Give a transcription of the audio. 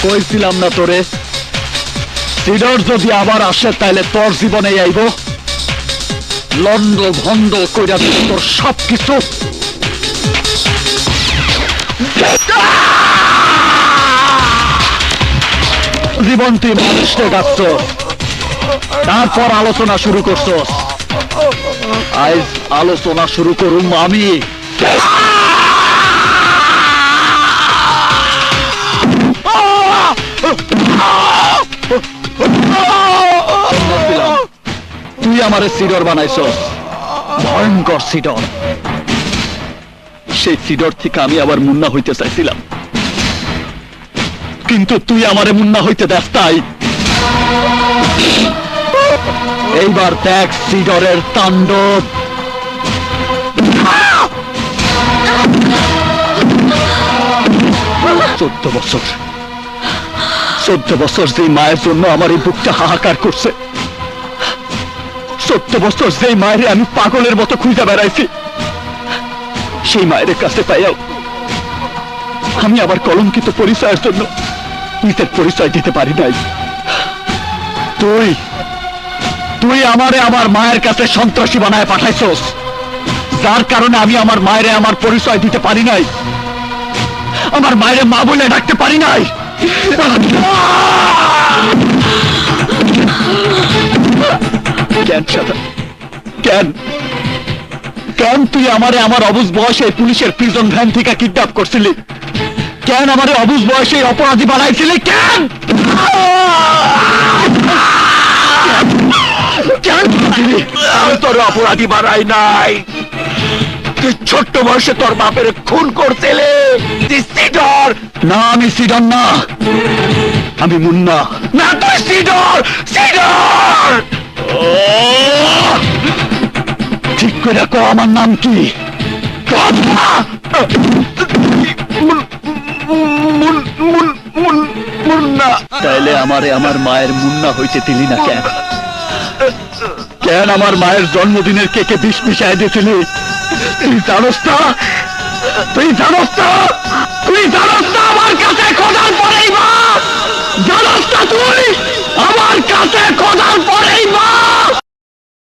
কইছিলাম না তোরে, সিডর যদি আবার আসে তাহলে তোর জীবনে আইব লন্ড ভন্ড কইরা দিব তোর সবকিছু। জীবন তুই মানুষকে গাচ্ছ, তারপর আলোচনা শুরু করছ। আজ আলোচনা শুরু করুম আমি। তুই আমারে সিডর বানাইছস, ভয়ঙ্কর সিডর। সেই সিডর থেকে আমি আবার মুন্না হইতে চাইছিলাম, কিন্তু তুই আমারে মুন্না হইতে দেস তাই। এইবার দেখ সিডরের তাণ্ডব। 14 বছর যে মায়ের জন্য আমার এই বুকটা হাহাকার করছে, 14 বছর যে মায়ের আমি পাগলের মতো খুঁজে বেড়াইছি, সেই মায়ের কাছে পাইয়াও আমি আবার কলঙ্কিত পরিচয়ের জন্য নিজের পরিচয় দিতে পারি নাই। তুই আমারে আমার মায়ের কাছে সন্ত্রাসী বানায় পাঠাইছস, যার কারণে আমি আমার মায়েরে আমার পরিচয় দিতে পারি নাই, আমার মায়েরে মা বলে ডাকতে পারি নাই। কেন সাদা, কেন কেন তুই আমারে আমার অবুঝ বয়সে পুলিশের প্রিজন ভ্যান থেকে কিডন্যাপ করছিলি? কেন আমারে অবুঝ বয়সে অপরাধী বানাইছিলি? কেন আমি তোর অপরাধী বানাই নাই, তুই ছোট্ট বয়সে তোর বাপের খুন করছিলে। সিডর না, আমি সিডর না, আমি মুন্না। না, তুই সিডর। সিডর ঠিক করে রাখো, আমার নাম কি? মুন্না। তাইলে আমারে আমার মায়ের মুন্না হইতে দিলি না কেন? কেন আমার মায়ের জন্মদিনের কেকে বিষ মিশাই দিয়েছিলি? তুই জানোস না, তুই জানোস না, তুই জানোস না আমার কাছে খোদার পরেই মা। জানোস না তুই আমার কাছে খোদার পরেই মা।